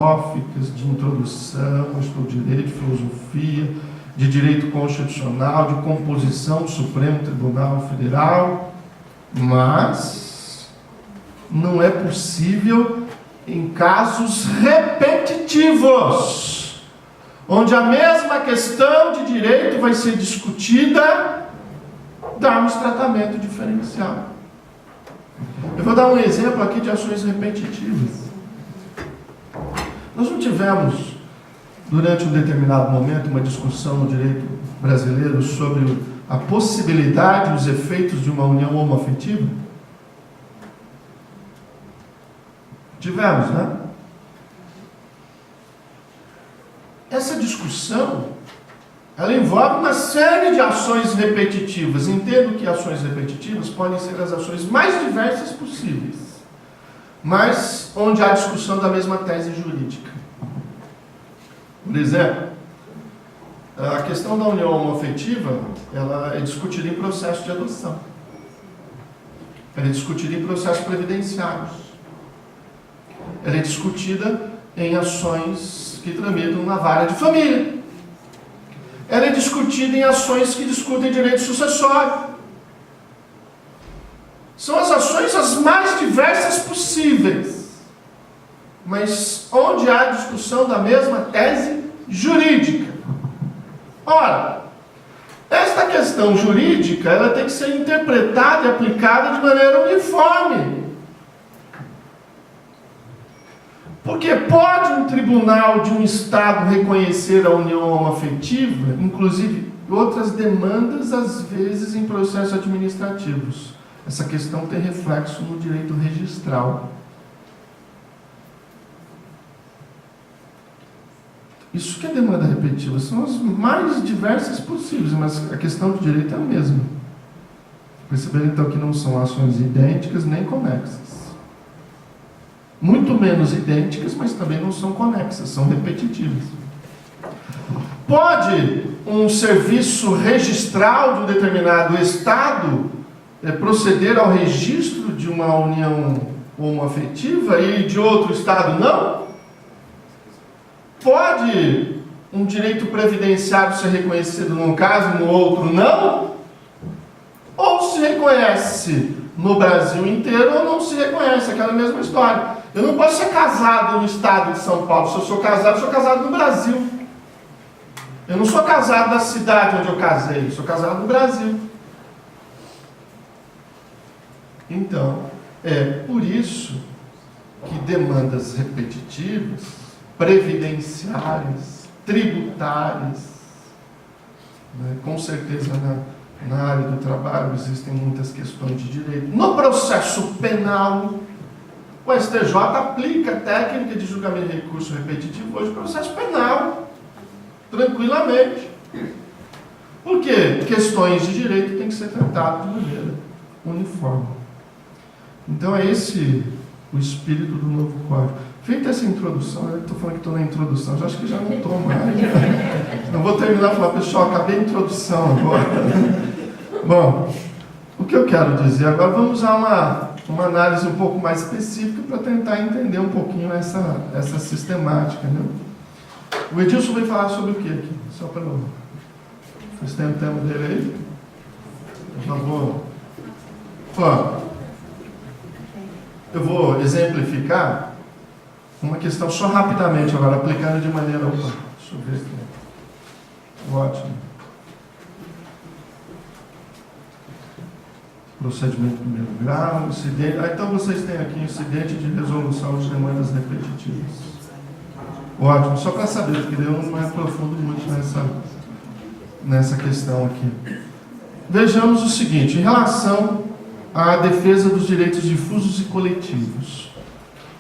filosóficas, de introdução, estou de direito, filosofia, de direito constitucional, de composição do Supremo Tribunal Federal, mas não é possível em casos repetitivos, onde a mesma questão de direito vai ser discutida, darmos tratamento diferencial. Eu vou dar um exemplo aqui de ações repetitivas. Nós não tivemos, durante um determinado momento, uma discussão no direito brasileiro sobre a possibilidade e os efeitos de uma união homoafetiva? Tivemos, né? Essa discussão, ela envolve uma série de ações repetitivas. Entendo que ações repetitivas podem ser as ações mais diversas possíveis, mas onde há discussão da mesma tese jurídica. Por exemplo, a questão da união homoafetiva, ela é discutida em processo de adoção. Ela é discutida em processos previdenciários. Ela é discutida em ações que tramitam na vara de família. Ela é discutida em ações que discutem direito sucessório. São as ações as mais diversas possíveis, mas onde há discussão da mesma tese jurídica. Ora, esta questão jurídica, ela tem que ser interpretada e aplicada de maneira uniforme. Porque pode um tribunal de um Estado reconhecer a união homoafetiva, inclusive outras demandas, às vezes, em processos administrativos. Essa questão tem reflexo no direito registral. Isso que é demanda repetitiva, são as mais diversas possíveis, mas a questão do direito é a mesma. Perceberam então que não são ações idênticas nem conexas. Muito menos idênticas, mas também não são conexas, são repetitivas. Pode um serviço registral de um determinado Estado proceder ao registro de uma união homoafetiva e de outro Estado não? Pode um direito previdenciário ser reconhecido num caso e no outro não? Ou se reconhece no Brasil inteiro ou não se reconhece, aquela mesma história. Eu não posso ser casado no estado de São Paulo. Se eu sou casado no Brasil. Eu não sou casado na cidade onde eu casei, eu sou casado no Brasil. Então, é por isso que demandas repetitivas, previdenciárias, tributárias, né? Com certeza na área do trabalho existem muitas questões de direito. No processo penal, o STJ aplica a técnica de julgamento de recurso repetitivo hoje no processo penal, tranquilamente. Por quê? Questões de direito têm que ser tratadas de maneira uniforme. Então é esse o espírito do novo código. Feita essa introdução, eu estou falando que estou na introdução, já acho que já não estou mais. Não vou terminar e falar, pessoal, acabei a introdução agora. Bom, o que eu quero dizer agora, vamos usar uma análise um pouco mais específica para tentar entender um pouquinho essa sistemática, né? O Edilson vai falar sobre o que aqui? Só para eu... Vocês têm o tema dele aí? Eu já vou... eu vou exemplificar uma questão só rapidamente agora, aplicando de maneira... Deixa eu ver aqui. Ótimo. Procedimento de primeiro grau, incidente... então vocês têm aqui incidente de resolução de demandas repetitivas. Ótimo, só para saber, porque eu não me aprofundo muito nessa questão aqui. Vejamos o seguinte, em relação à defesa dos direitos difusos e coletivos.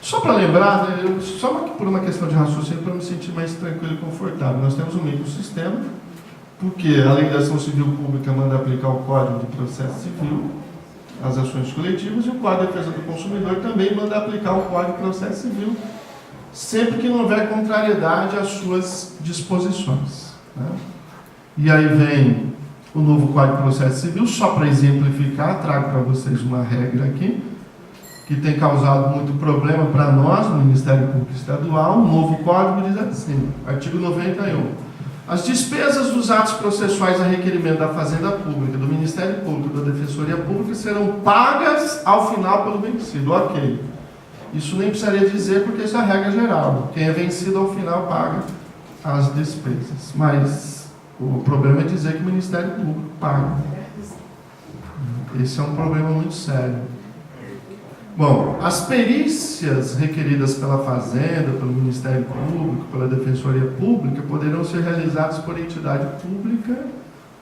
Só para lembrar, só por uma questão de raciocínio, para me sentir mais tranquilo e confortável. Nós temos um microsistema, porque a Lei da Ação Civil Pública manda aplicar o Código de Processo Civil, as ações coletivas, e o Código de Defesa do Consumidor também manda aplicar o Código de Processo Civil, sempre que não houver contrariedade às suas disposições, né? E aí vem o novo Código de Processo Civil, só para exemplificar, trago para vocês uma regra aqui, que tem causado muito problema para nós, no Ministério Público Estadual. O novo código diz assim, artigo 91. As despesas dos atos processuais a requerimento da Fazenda Pública, do Ministério Público, da Defensoria Pública, serão pagas ao final pelo vencido. Ok. Isso nem precisaria dizer, porque isso é a regra geral. Quem é vencido ao final paga as despesas. Mas o problema é dizer que o Ministério Público paga. Esse é um problema muito sério. Bom, as perícias requeridas pela Fazenda, pelo Ministério Público, pela Defensoria Pública, poderão ser realizadas por entidade pública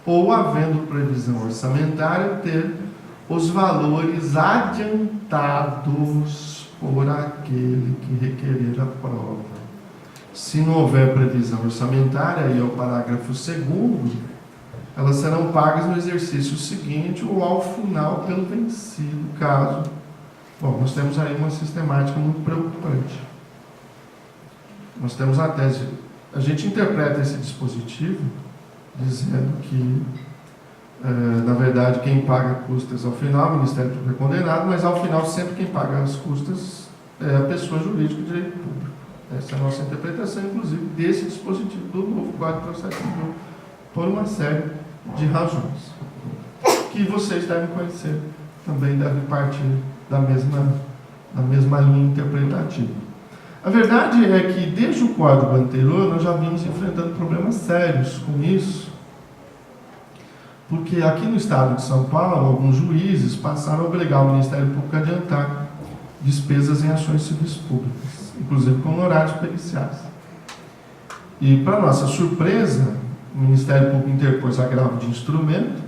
ou, havendo previsão orçamentária, ter os valores adiantados por aquele que requerer a prova. Se não houver previsão orçamentária, aí é o parágrafo 2º, elas serão pagas no exercício seguinte ou ao final pelo vencido, caso... Bom, nós temos aí uma sistemática muito preocupante. Nós temos a tese... A gente interpreta esse dispositivo dizendo que, na verdade, quem paga custas ao final, o Ministério Público é condenado, mas ao final sempre quem paga as custas é a pessoa jurídica de direito público. Essa é a nossa interpretação, inclusive, desse dispositivo do novo Código de Processo Civil, por uma série de razões, que vocês devem conhecer, também devem partir da mesma linha interpretativa. A verdade é que, desde o Código anterior, nós já vimos enfrentando problemas sérios com isso, porque aqui no estado de São Paulo, alguns juízes passaram a obrigar o Ministério Público a adiantar despesas em ações civis públicas, inclusive com honorários periciais. E, para nossa surpresa, o Ministério Público interpôs agravo de instrumento.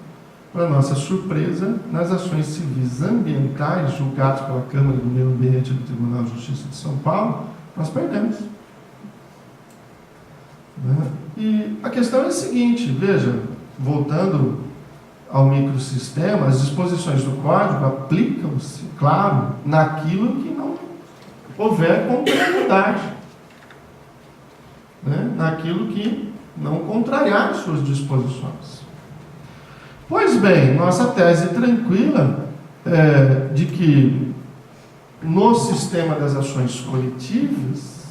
Para nossa surpresa, nas ações civis ambientais julgadas pela Câmara do Meio Ambiente do Tribunal de Justiça de São Paulo, nós perdemos. E a questão é a seguinte, veja, voltando ao microsistema, as disposições do Código aplicam-se, claro, naquilo que não houver contrariedade, naquilo que não contrariar suas disposições. Pois bem, nossa tese tranquila é de que no sistema das ações coletivas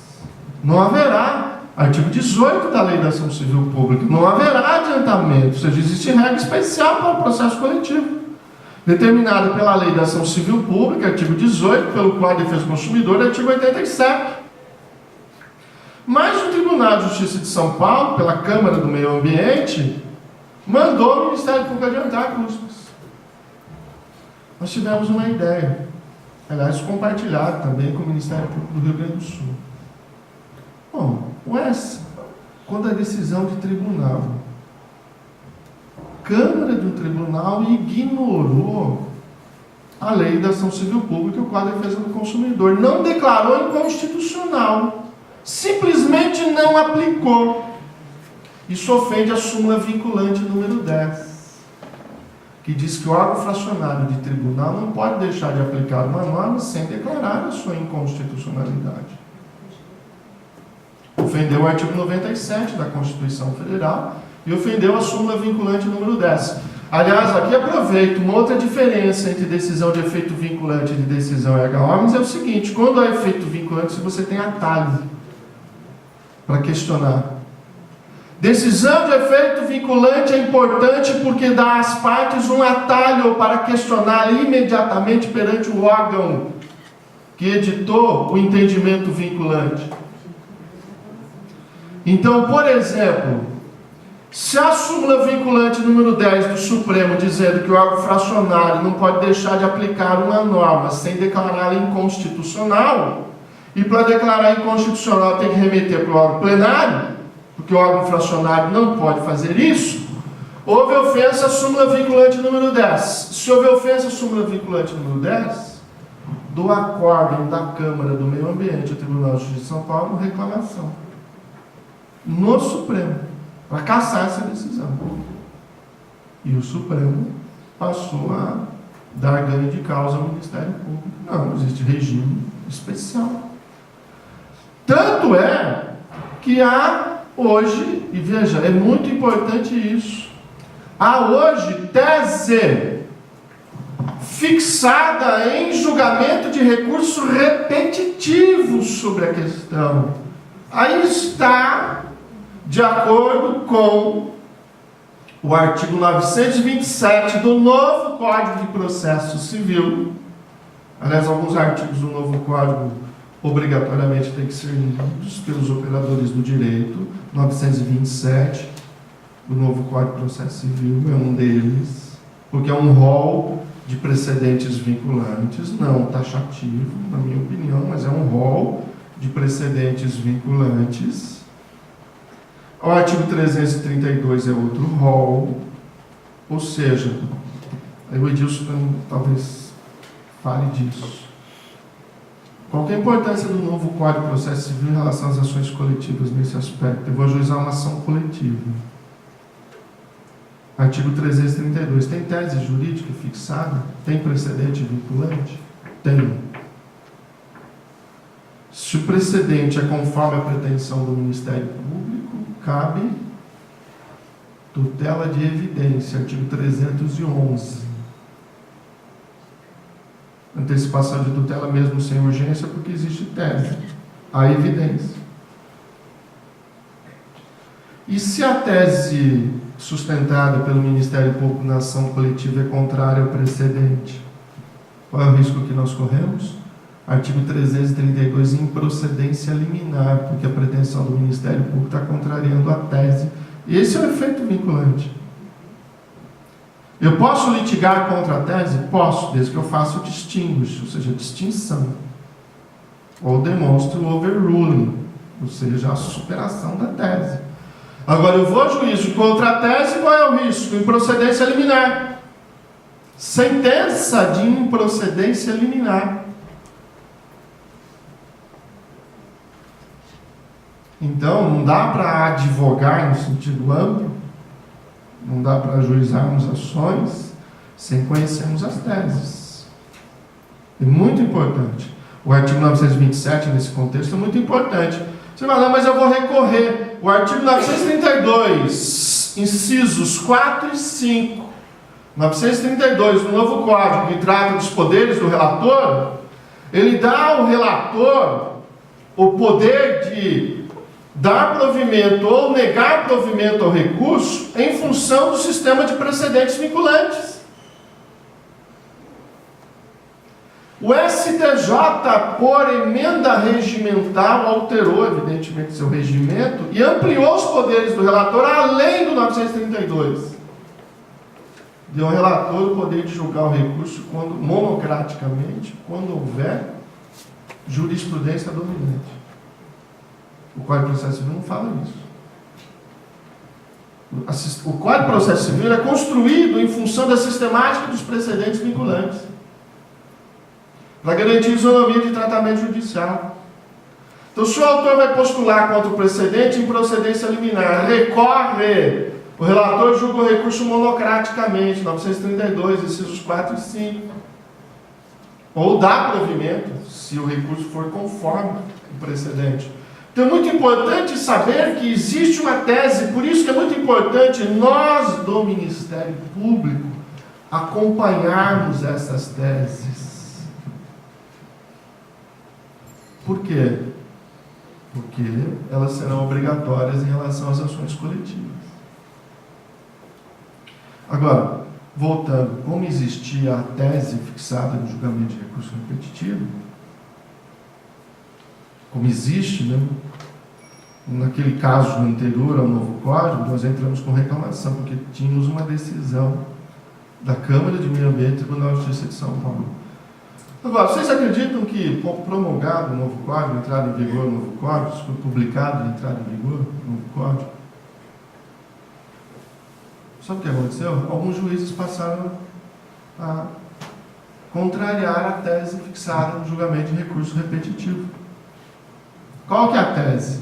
não haverá, artigo 18 da Lei da Ação Civil Pública, não haverá adiantamento, ou seja, existe regra especial para o processo coletivo, determinada pela Lei da Ação Civil Pública, artigo 18, pelo Código de Defesa do Consumidor, artigo 87. Mas o Tribunal de Justiça de São Paulo, pela Câmara do Meio Ambiente, mandou o Ministério Público adiantar custos. Nós tivemos uma ideia, aliás, compartilhada também com o Ministério Público do Rio Grande do Sul. Bom, quando a decisão de tribunal, Câmara de um tribunal ignorou a Lei da Ação Civil Pública e o Código de Defesa do Consumidor, não declarou inconstitucional, simplesmente não aplicou. Isso ofende a súmula vinculante número 10, que diz que o órgão fracionário de tribunal não pode deixar de aplicar uma norma sem declarar a sua inconstitucionalidade. Ofendeu o artigo 97 da Constituição Federal e ofendeu a súmula vinculante número 10. Aliás, aqui aproveito, uma outra diferença entre decisão de efeito vinculante e de decisão erga omnes é o seguinte: quando há efeito vinculante, você tem atalho para questionar. Decisão de efeito vinculante é importante porque dá às partes um atalho para questionar imediatamente perante o órgão que editou o entendimento vinculante. Então, por exemplo, se a súmula vinculante número 10 do Supremo dizendo que o órgão fracionário não pode deixar de aplicar uma norma sem declará-la inconstitucional, e para declarar inconstitucional tem que remeter para o órgão plenário, porque o órgão fracionário não pode fazer isso, houve ofensa à súmula vinculante número 10. Se houve ofensa à súmula vinculante número 10, do acórdão da Câmara do Meio Ambiente, o Tribunal de Justiça de São Paulo, reclamação no Supremo, para cassar essa decisão. E o Supremo passou a dar ganho de causa ao Ministério Público. Não existe regime especial. Tanto é que há hoje, e veja, é muito importante isso, há hoje tese fixada em julgamento de recurso repetitivo sobre a questão. Aí está de acordo com o artigo 927 do novo Código de Processo Civil. Aliás, alguns artigos do novo Código obrigatoriamente têm que ser lidos pelos operadores do direito. 927 do novo Código de Processo Civil é um deles, porque é um rol de precedentes vinculantes, não taxativo, na minha opinião, mas é um rol de precedentes vinculantes. O artigo 332 é outro rol, ou seja, o Edilson talvez fale disso. Qual que é a importância do novo Código de Processo Civil em relação às ações coletivas nesse aspecto? Eu vou ajuizar uma ação coletiva. Artigo 332. Tem tese jurídica fixada? Tem precedente vinculante? Tem. Se o precedente é conforme a pretensão do Ministério Público, cabe tutela de evidência, artigo 311. Antecipação de tutela mesmo sem urgência, porque existe tese. Há evidência. E se a tese sustentada pelo Ministério Público na ação coletiva é contrária ao precedente, qual é o risco que nós corremos? Artigo 332, improcedência liminar, porque a pretensão do Ministério Público está contrariando a tese. E esse é o efeito vinculante. Eu posso litigar contra a tese? Posso, desde que eu faça o distinguish, ou seja, distinção. Ou demonstre o overruling, ou seja, a superação da tese. Agora, eu vou a juízo contra a tese, qual é o risco? Improcedência liminar. Sentença de improcedência liminar. Então, não dá para advogar no sentido amplo, não dá para ajuizarmos ações sem conhecermos as teses. É muito importante. O artigo 927, nesse contexto, é muito importante. Você fala, não, mas eu vou recorrer. O artigo 932, incisos 4 e 5. 932, no novo Código, que trata dos poderes do relator, ele dá ao relator o poder de dar provimento ou negar provimento ao recurso em função do sistema de precedentes vinculantes. O STJ, por emenda regimental, alterou, evidentemente, seu regimento e ampliou os poderes do relator além do 932. Deu ao relator o poder de julgar o recurso monocraticamente, quando houver jurisprudência dominante. O Código de Processo Civil não fala isso. O Código de Processo Civil é construído em função da sistemática dos precedentes vinculantes, para garantir isonomia de tratamento judicial. Então, se o autor vai postular contra o precedente, improcedência liminar, recorre, o relator julga o recurso monocraticamente, 932, incisos 4 e 5. Ou dá provimento, se o recurso for conforme o precedente. Então é muito importante saber que existe uma tese, por isso que é muito importante nós do Ministério Público acompanharmos essas teses. Por quê? Porque elas serão obrigatórias em relação às ações coletivas. Agora, voltando, como existia a tese fixada no julgamento de recurso repetitivo, como existe, né? Naquele caso anterior ao novo Código, nós entramos com reclamação, porque tínhamos uma decisão da Câmara de Meio Ambiente e Tribunal de Justiça de São Paulo. Agora, vocês acreditam que, promulgado o novo Código, entrada em vigor o novo Código, foi publicado e entrada em vigor o novo Código? Sabe o que aconteceu? Alguns juízes passaram a contrariar a tese fixada no julgamento de recurso repetitivo. Qual que é a tese?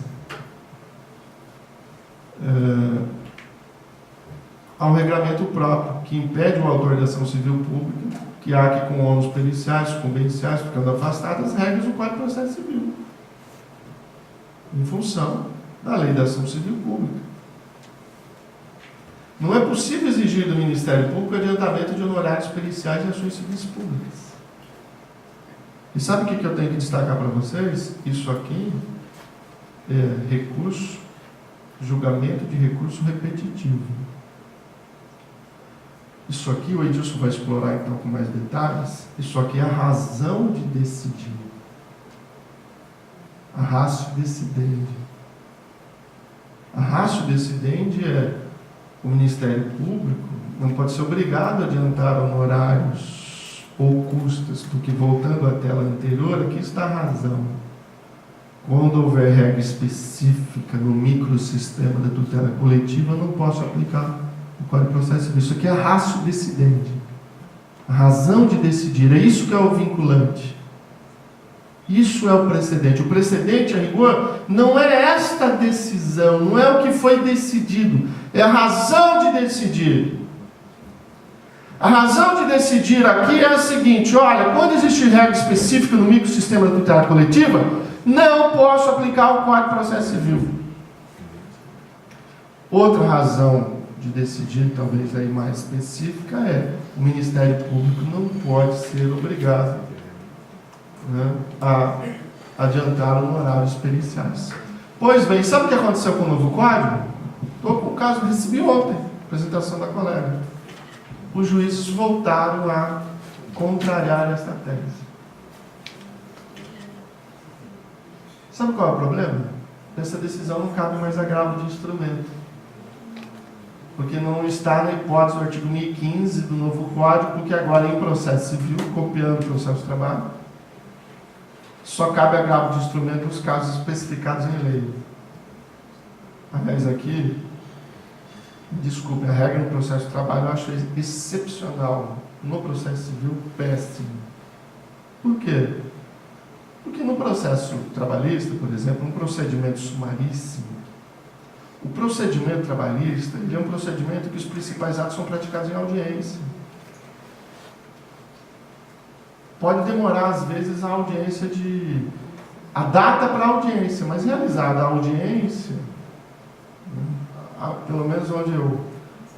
Há um regramento próprio que impede o autor da ação civil pública que arque com ônus periciais, sucumbenciais, ficando afastadas as regras do Código de Processo Civil, em função da lei da ação civil pública. Não é possível exigir do Ministério Público adiantamento de honorários periciais e ações civis públicas. E sabe o que eu tenho que destacar para vocês? Isso aqui é recurso, julgamento de recurso repetitivo. Isso aqui, o Edilson vai explorar então com mais detalhes, isso aqui é a razão de decidir. A ratio decidendi. A ratio decidendi é o Ministério Público não pode ser obrigado a adiantar honorários ou custas, porque voltando à tela anterior, aqui está a razão. Quando houver regra específica no microsistema da tutela coletiva, eu não posso aplicar o Código de Processo Civil. Isso aqui é a ratio decidendi. A razão de decidir, é isso que é o vinculante. Isso é o precedente. O precedente, a rigor, não é esta decisão, não é o que foi decidido, é a razão de decidir. A razão de decidir aqui é a seguinte: olha, quando existe regra específica no microsistema da tutela coletiva, não posso aplicar o Código de Processo Civil. Outra razão de decidir, talvez aí mais específica, é o Ministério Público não pode ser obrigado, né, a adiantar honorários periciais. Pois bem, sabe o que aconteceu com o novo Código? Estou com o caso que recebi ontem, apresentação da colega. Os juízes voltaram a contrariar esta tese. Sabe qual é o problema? Nessa decisão não cabe mais agravo de instrumento. Porque não está na hipótese do artigo 1015 do novo Código, porque agora em processo civil, copiando o processo de trabalho, só cabe agravo de instrumento nos casos especificados em lei. Aliás, aqui, desculpe, a regra no processo de trabalho eu acho excepcional. No processo civil, péssimo. Por quê? Porque no processo trabalhista, por exemplo, um procedimento sumaríssimo, o procedimento trabalhista, ele é um procedimento que os principais atos são praticados em audiência. Pode demorar, às vezes, a audiência a data para a audiência, mas realizada a audiência, pelo menos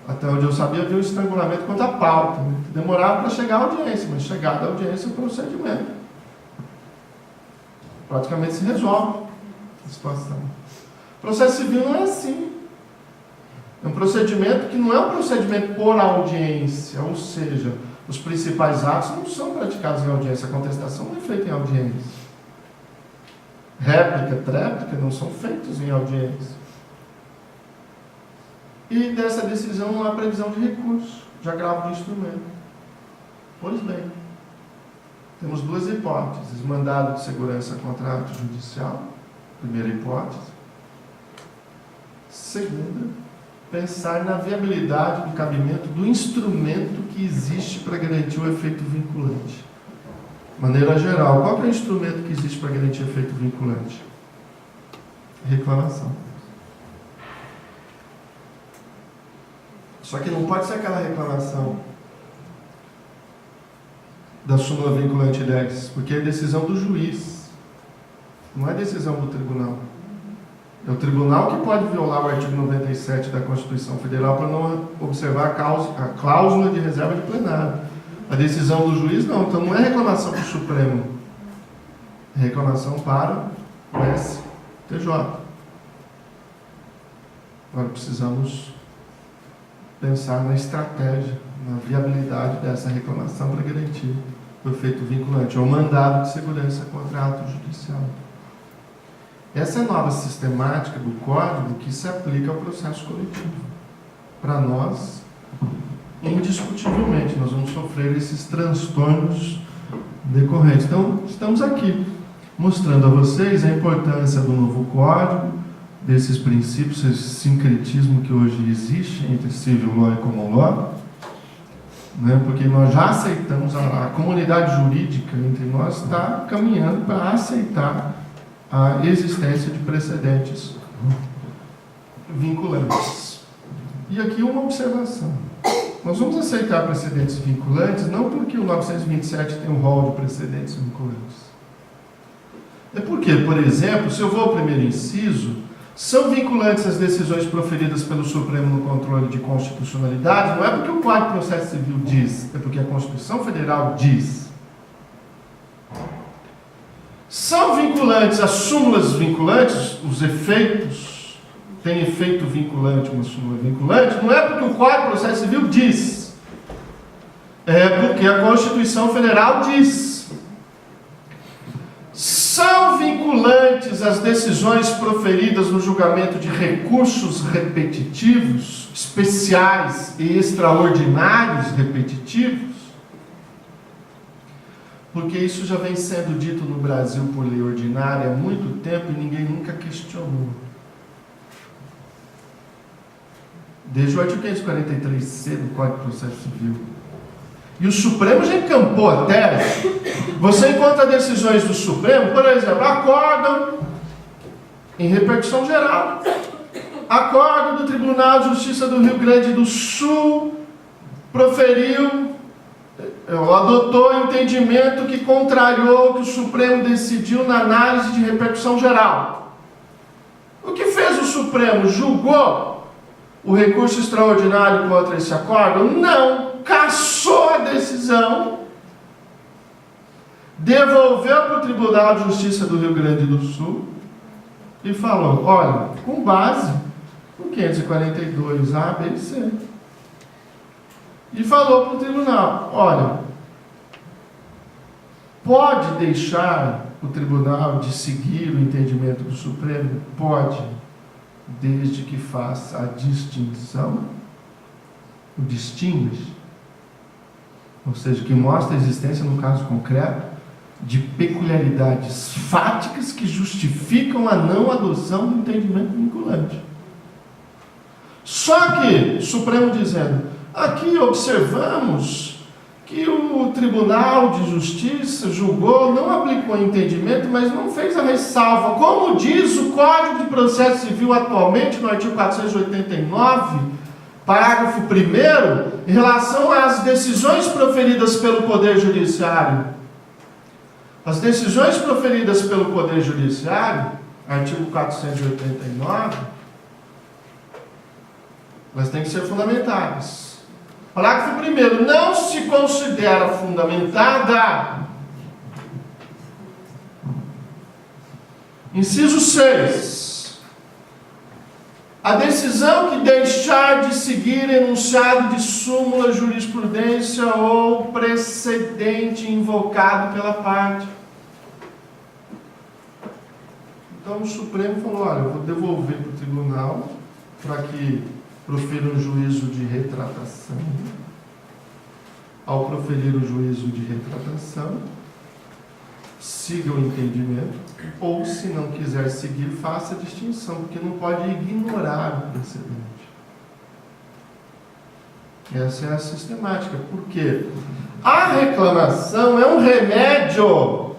até onde eu sabia, havia um estrangulamento quanto à pauta. Demorava para chegar à audiência, mas chegada à audiência, o procedimento praticamente se resolve a situação. O processo civil não é assim. É um procedimento que não é um procedimento por audiência, ou seja, os principais atos não são praticados em audiência, a contestação não é feita em audiência. Réplica, tréplica não são feitos em audiência. E dessa decisão não há previsão de recurso, de agravo de instrumento. Pois bem, temos duas hipóteses: mandado de segurança contra ato judicial, primeira hipótese. Segunda, pensar na viabilidade do cabimento do instrumento que existe para garantir o efeito vinculante. De maneira geral, qual é o instrumento que existe para garantir o efeito vinculante? Reclamação. Só que não pode ser aquela reclamação da súmula vinculante 10, porque é decisão do juiz, não é decisão do tribunal. É o tribunal que pode violar o artigo 97 da Constituição Federal para não observar a cláusula de reserva de plenário. A decisão do juiz não. Então não é reclamação para o Supremo, é reclamação para o STJ. Agora precisamos pensar na estratégia, na viabilidade dessa reclamação para garantir o efeito vinculante, ou mandado de segurança contra ato judicial. Essa é a nova sistemática do Código que se aplica ao processo coletivo. Para nós, indiscutivelmente, nós vamos sofrer esses transtornos decorrentes. Então, estamos aqui mostrando a vocês a importância do novo Código, desses princípios, esse sincretismo que hoje existe entre civil law e common law, né? Porque nós já aceitamos, a comunidade jurídica entre nós está caminhando para aceitar a existência de precedentes vinculantes. E aqui uma observação: nós vamos aceitar precedentes vinculantes não porque o 927 tem um rol de precedentes vinculantes. É porque, por exemplo, se eu vou ao primeiro inciso, São vinculantes as decisões proferidas pelo Supremo no controle de constitucionalidade? Não é porque o Código de Processo Civil diz, é porque a Constituição Federal diz. São vinculantes as súmulas vinculantes, os efeitos, tem efeito vinculante, uma súmula vinculante? Não é porque o Código de Processo Civil diz, é porque a Constituição Federal diz. São vinculantes as decisões proferidas no julgamento de recursos repetitivos, especiais e extraordinários repetitivos? Porque isso já vem sendo dito no Brasil por lei ordinária há muito tempo e ninguém nunca questionou. Desde o artigo 543C do Código de Processo Civil. E o Supremo já encampou a tese. Você encontra decisões do Supremo, por exemplo, acórdão em repercussão geral. Acórdão do Tribunal de Justiça do Rio Grande do Sul proferiu, adotou entendimento que contrariou o que o Supremo decidiu na análise de repercussão geral. O que fez o Supremo? Julgou o recurso extraordinário contra esse acórdão? Não. Cassou a decisão, devolveu para o Tribunal de Justiça do Rio Grande do Sul e falou, olha, com base no 542A, B e C. E falou para o tribunal, olha, pode deixar o tribunal de seguir o entendimento do Supremo? Pode, desde que faça a distinção, o distinguish, ou seja, que mostra a existência, no caso concreto, de peculiaridades fáticas que justificam a não adoção do entendimento vinculante. Só que, o Supremo dizendo, aqui observamos que o Tribunal de Justiça julgou, não aplicou entendimento, mas não fez a ressalva. Como diz o Código de Processo Civil atualmente, no artigo 489, parágrafo 1º, em relação às decisões proferidas pelo Poder Judiciário. As decisões proferidas pelo Poder Judiciário, artigo 489, elas têm que ser fundamentadas. Parágrafo 1º, não se considera fundamentada. Inciso 6. A decisão que deixar de seguir enunciado de súmula, jurisprudência ou precedente invocado pela parte. Então o Supremo falou, olha, eu vou devolver para o tribunal para que profira um juízo de retratação. Ao proferir o juízo de retratação, siga o entendimento, ou se não quiser seguir, faça a distinção, porque não pode ignorar o precedente. Essa é a sistemática. Por quê? A reclamação é um remédio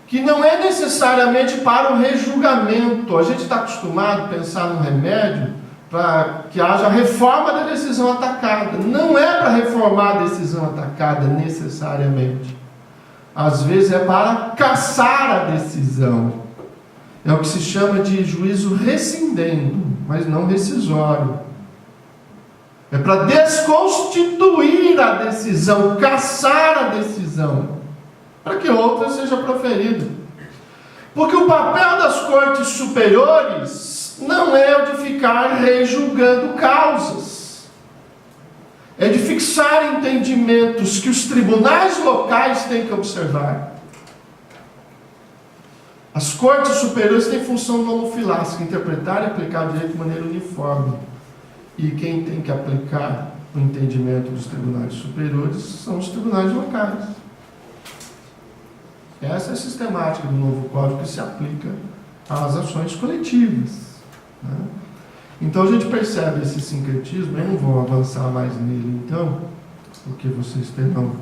que não é necessariamente para o rejulgamento. A gente está acostumado a pensar no remédio para que haja reforma da decisão atacada. Não é para reformar a decisão atacada necessariamente. Às vezes é para cassar a decisão. É o que se chama de juízo rescindendo, mas não rescisório. É para desconstituir a decisão, cassar a decisão, para que outra seja proferida. Porque o papel das cortes superiores não é o de ficar rejulgando causas. É de fixar entendimentos que os tribunais locais têm que observar. As cortes superiores têm função monofilásica, interpretar e aplicar o direito de maneira uniforme. E quem tem que aplicar o entendimento dos tribunais superiores são os tribunais locais. Essa é a sistemática do novo Código que se aplica às ações coletivas, né? Então a gente percebe esse sincretismo. Eu não vou avançar mais nele então, porque vocês terão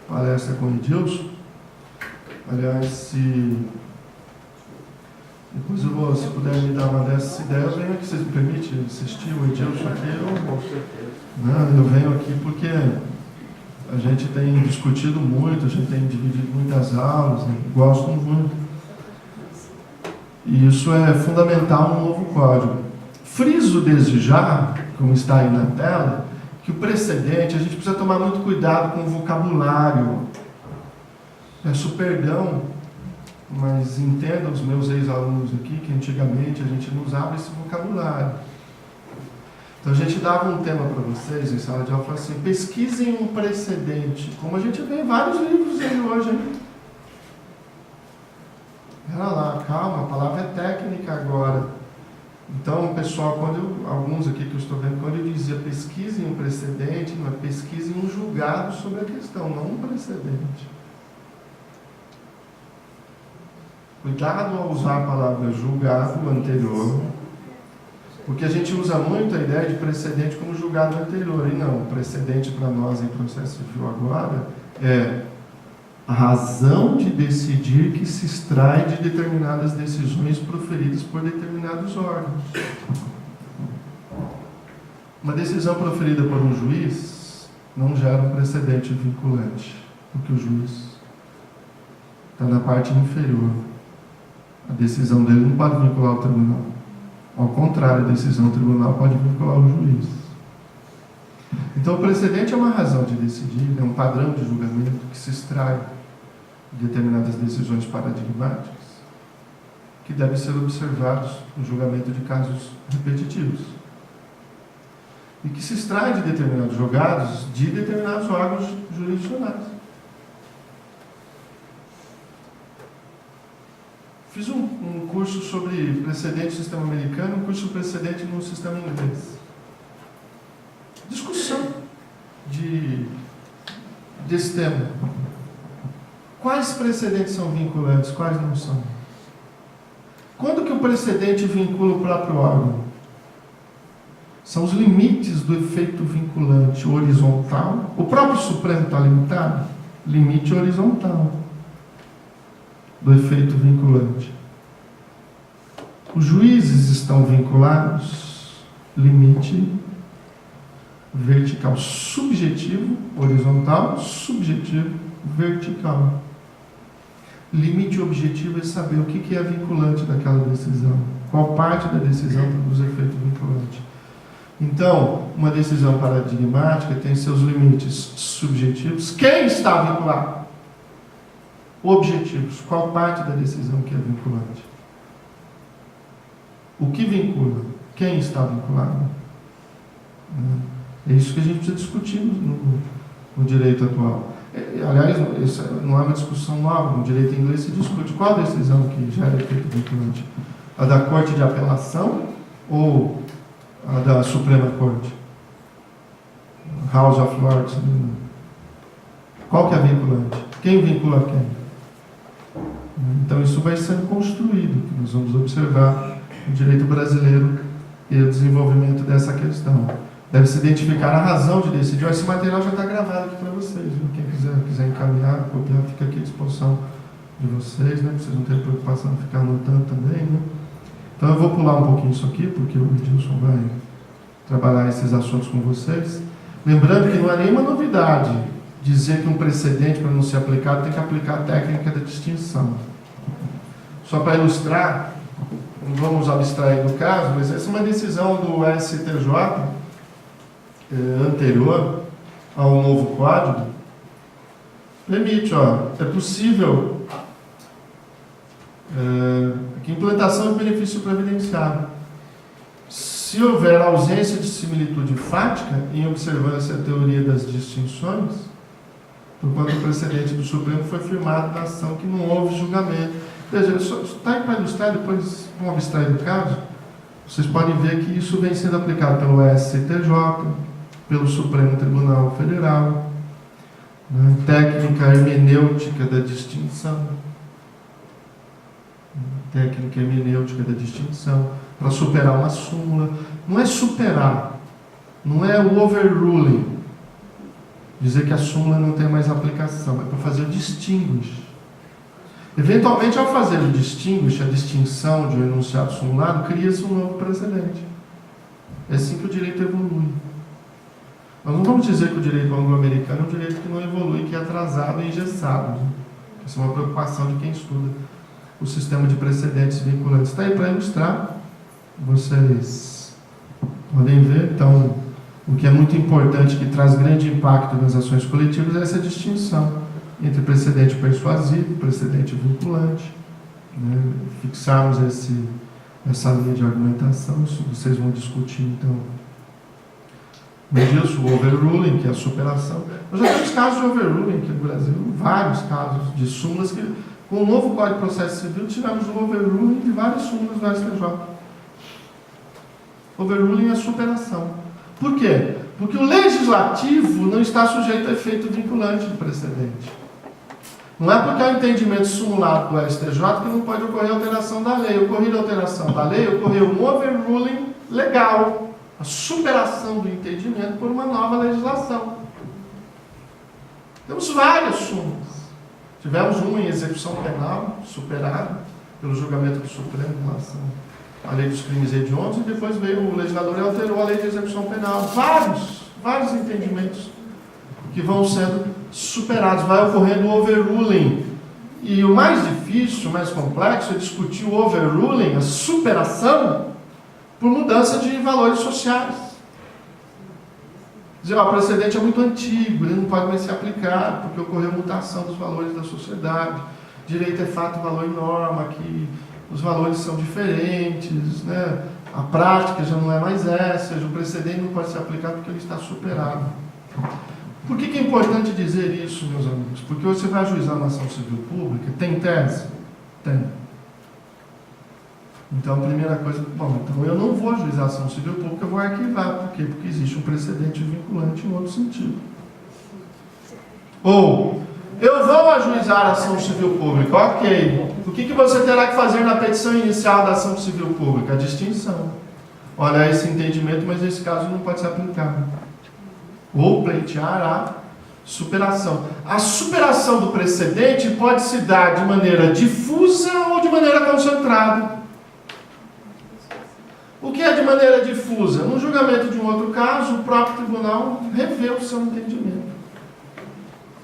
palestra com o Edilson. Aliás, depois eu vou, se puder me dar uma dessas ideias, eu venho aqui, vocês me permitem assistir o Edilson aqui? Com certeza. Não, eu venho aqui porque a gente tem discutido muito, a gente tem dividido muitas aulas, né? Gosto muito. E isso é fundamental no novo código. Friso desde já, como está aí na tela, que o precedente, a gente precisa tomar muito cuidado com o vocabulário. Peço perdão, mas entenda os meus ex-alunos aqui, que antigamente a gente não usava esse vocabulário. Então a gente dava um tema para vocês em sala de aula, falava assim, pesquisem um precedente, como a gente vê em vários livros aí hoje, hein? Olha lá, calma, a palavra é técnica agora. Então, pessoal, alguns aqui que eu estou vendo, quando eu dizia pesquisem um precedente, não é pesquisem um julgado sobre a questão, não um precedente. Cuidado ao usar a palavra julgado anterior, porque a gente usa muito a ideia de precedente como julgado anterior. E não, o precedente para nós em processo civil agora é a razão de decidir que se extrai de determinadas decisões proferidas por determinados órgãos. Uma decisão proferida por um juiz não gera um precedente vinculante, porque o juiz está na parte inferior. A decisão dele não pode vincular o tribunal. Ao contrário, a decisão do tribunal pode vincular o juiz. Então, o precedente é uma razão de decidir, é um padrão de julgamento que se extrai de determinadas decisões paradigmáticas que devem ser observados no julgamento de casos repetitivos e que se extrai de determinados julgados de determinados órgãos jurisdicionais. Fiz um curso sobre precedente no sistema americano, um curso sobre precedente no sistema inglês. Discussão desse tema. Quais precedentes são vinculantes, quais não são? Quando que o precedente vincula o próprio órgão? São os limites do efeito vinculante horizontal. O próprio Supremo está limitado? Limite horizontal do efeito vinculante. Os juízes estão vinculados? Limite vertical. Subjetivo, horizontal, subjetivo, vertical. Limite objetivo é saber o que é vinculante daquela decisão. Qual parte da decisão produz efeito vinculante. Então, uma decisão paradigmática tem seus limites subjetivos. Quem está vinculado? Objetivos. Qual parte da decisão que é vinculante? O que vincula? Quem está vinculado? É isso que a gente precisa discutir no direito atual. Aliás, essa não é uma discussão nova. No direito inglês se discute qual a decisão que gera efeito vinculante. A da Corte de Apelação ou a da Suprema Corte? House of Lords. Qual que é vinculante? Quem vincula quem? Então isso vai sendo construído, que nós vamos observar no direito brasileiro e o desenvolvimento dessa questão. Deve-se identificar a razão de decidir. Esse material já está gravado aqui para vocês. Viu? Quem quiser encaminhar, copiar, fica aqui à disposição de vocês, né? Para vocês não terem preocupação de ficar anotando também. Né? Então eu vou pular um pouquinho isso aqui, porque o Edilson vai trabalhar esses assuntos com vocês. Lembrando que não é nenhuma novidade dizer que um precedente, para não ser aplicado, tem que aplicar a técnica da distinção. Só para ilustrar, não vamos abstrair do caso, mas essa é uma decisão do STJ anterior ao novo código. Permite, é possível que implantação de benefício previdenciário. Se houver ausência de similitude fática, em observância à teoria das distinções, por quanto o precedente do Supremo foi firmado na ação que não houve julgamento. Veja, está aí para ilustrar, depois vamos abstrair do caso. Vocês podem ver que isso vem sendo aplicado pelo STJ, pelo Supremo Tribunal Federal, né? Técnica hermenêutica da distinção. Técnica hermenêutica da distinção, para superar uma súmula. Não é superar, não é o overruling, dizer que a súmula não tem mais aplicação, é para fazer o distinguish. Eventualmente, ao fazer o distinguish, a distinção de um enunciado sumulado, cria-se um novo precedente. É assim que o direito evolui. Nós não vamos dizer que o direito anglo-americano é um direito que não evolui, que é atrasado e engessado. Isso é uma preocupação de quem estuda. o sistema de precedentes vinculantes. Está aí para ilustrar. Vocês podem ver, então, o que é muito importante, que traz grande impacto nas ações coletivas, é essa distinção entre precedente persuasivo e precedente vinculante. Né? Fixarmos essa linha de argumentação, isso vocês vão discutir, então. Mas isso, o overruling, que é a superação. Nós já temos casos de overruling aqui no Brasil, vários casos de súmulas que, com o novo Código de Processo Civil, tivemos o overruling de várias súmulas do STJ. Overruling é superação. Por quê? Porque o legislativo não está sujeito a efeito vinculante do precedente. Não é porque há entendimento simulado do STJ que não pode ocorrer alteração da lei. Ocorrida a alteração da lei, ocorreu um overruling legal. A superação do entendimento por uma nova legislação. Temos várias súmulas. Tivemos uma em execução penal, superada pelo julgamento do Supremo em relação à lei dos crimes hediondos, e depois veio o legislador e alterou a lei de execução penal. Vários entendimentos que vão sendo superados. Vai ocorrendo o overruling. E o mais difícil, o mais complexo, é discutir o overruling, a superação, por mudança de valores sociais. Dizer, o precedente é muito antigo, ele não pode mais ser aplicado, porque ocorreu mutação dos valores da sociedade. Direito é fato, valor e norma, que os valores são diferentes, né? A prática já não é mais essa, o precedente não pode ser aplicado porque ele está superado. Por que é importante dizer isso, meus amigos? Porque você vai ajuizar uma ação civil pública, tem tese? Tem. Então, a primeira coisa, então eu não vou ajuizar a ação civil pública, eu vou arquivar. Por quê? Porque existe um precedente vinculante em outro sentido. Ou, eu vou ajuizar a ação civil pública, ok. O que você terá que fazer na petição inicial da ação civil pública? A distinção. Olha, esse entendimento, mas nesse caso não pode ser aplicado. Ou pleitear a superação. A superação do precedente pode se dar de maneira difusa ou de maneira concentrada. O que é de maneira difusa? No julgamento de um outro caso, o próprio tribunal revê o seu entendimento.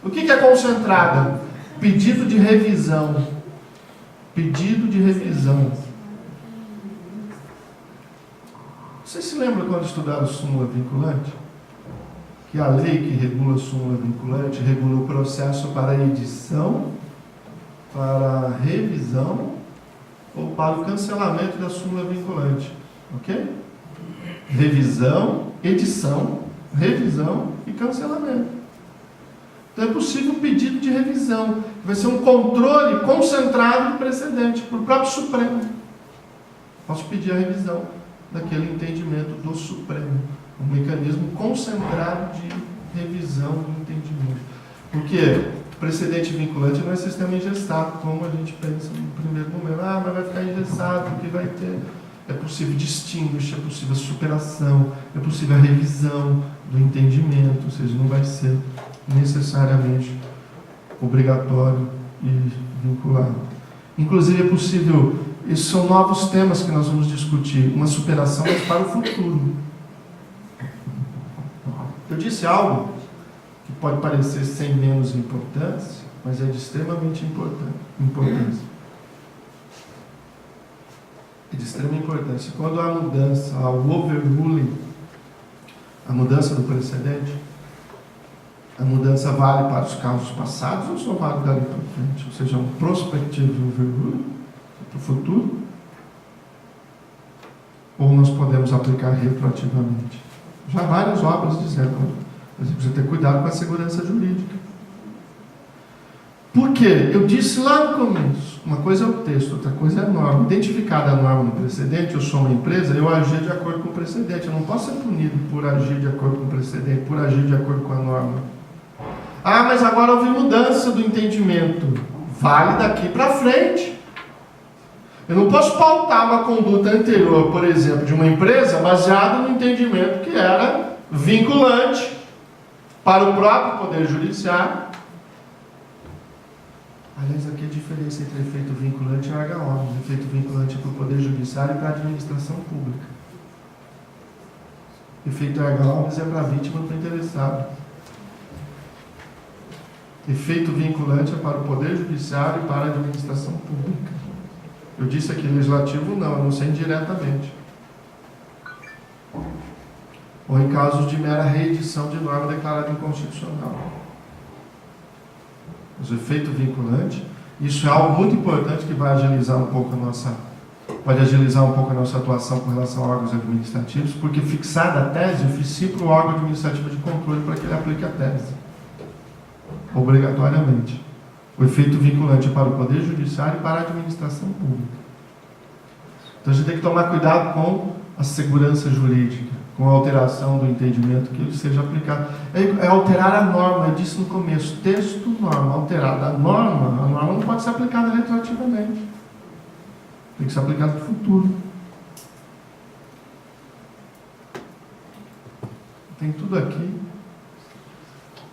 O que é concentrada? Pedido de revisão. Pedido de revisão. Vocês se lembram quando estudaram súmula vinculante? Que a lei que regula a súmula vinculante regula o processo para edição, para revisão ou para o cancelamento da súmula vinculante. Ok? Revisão, edição, revisão e cancelamento. Então é possível um pedido de revisão. Vai ser um controle concentrado do precedente, para o próprio Supremo. Posso pedir a revisão daquele entendimento do Supremo. Um mecanismo concentrado de revisão do entendimento. Porque precedente vinculante não é sistema engessado, como a gente pensa no primeiro momento. Mas vai ficar engessado, porque vai ter... É possível distinguish, é possível a superação, é possível a revisão do entendimento, ou seja, não vai ser necessariamente obrigatório e vinculado. Inclusive é possível, esses são novos temas que nós vamos discutir, uma superação mas para o futuro. Eu disse algo que pode parecer sem menos importância, mas é de extremamente importância. É de extrema importância. Quando há mudança, há o overruling, a mudança do precedente, a mudança vale para os casos passados ou só vale dali para frente? Ou seja, um prospective overruling para o futuro? Ou nós podemos aplicar retroativamente? Já há várias obras dizendo, você precisa ter cuidado com a segurança jurídica. Por quê? Eu disse lá no começo, uma coisa é o texto, outra coisa é a norma. Identificada a norma no precedente, eu sou uma empresa, eu agir de acordo com o precedente. Eu não posso ser punido por agir de acordo com o precedente, por agir de acordo com a norma. Mas agora houve mudança do entendimento. Vale daqui para frente. Eu não posso pautar uma conduta anterior, por exemplo, de uma empresa baseada no entendimento que era vinculante para o próprio Poder Judiciário. Aliás, aqui a diferença entre efeito vinculante e erga omnes. Efeito vinculante é para o Poder Judiciário e para a administração pública. Efeito erga omnes é para a vítima e para o interessado. Efeito vinculante é para o Poder Judiciário e para a administração pública. Eu disse aqui legislativo não, a não ser indiretamente. Ou em casos de mera reedição de norma declarada inconstitucional. Os efeitos vinculantes, isso é algo muito importante que vai agilizar um pouco pode agilizar um pouco a nossa atuação com relação a órgãos administrativos, porque fixada a tese, eu oficio para o órgão administrativo de controle para que ele aplique a tese, obrigatoriamente. O efeito vinculante para o Poder Judiciário e para a administração pública. Então a gente tem que tomar cuidado com a segurança jurídica, com a alteração do entendimento que ele seja aplicado. É alterar a norma, eu disse no começo, texto, norma, alterada. A norma não pode ser aplicada retroativamente. Tem que ser aplicada no futuro. Tem tudo aqui.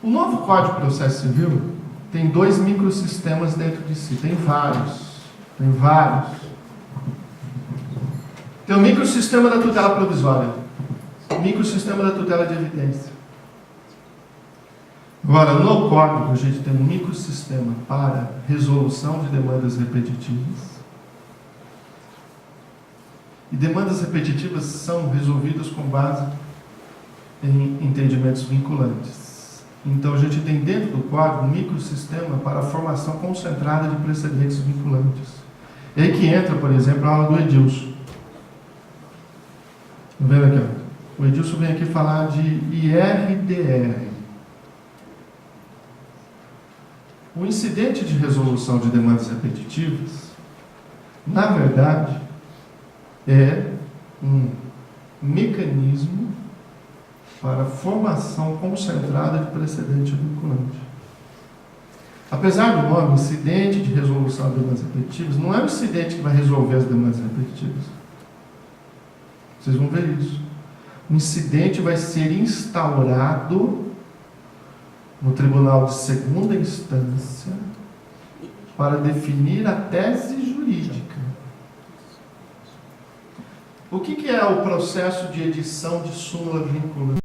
O novo Código de Processo Civil tem 2 microsistemas dentro de si. Tem vários. Tem o microsistema da tutela provisória. O microsistema da tutela de evidência. Agora, no código, a gente tem um microsistema para resolução de demandas repetitivas. E demandas repetitivas são resolvidas com base em entendimentos vinculantes. Então, a gente tem dentro do código um microsistema para a formação concentrada de precedentes vinculantes. É aí que entra, por exemplo, a aula do Edilson. Está vendo aqui? Ó? O Edilson vem aqui falar de IRDR. O incidente de resolução de demandas repetitivas, na verdade, é um mecanismo para a formação concentrada de precedente vinculante. Apesar do nome, incidente de resolução de demandas repetitivas, não é o incidente que vai resolver as demandas repetitivas. Vocês vão ver isso. O incidente vai ser instaurado no Tribunal de Segunda Instância para definir a tese jurídica. O que é o processo de edição de súmula vinculante?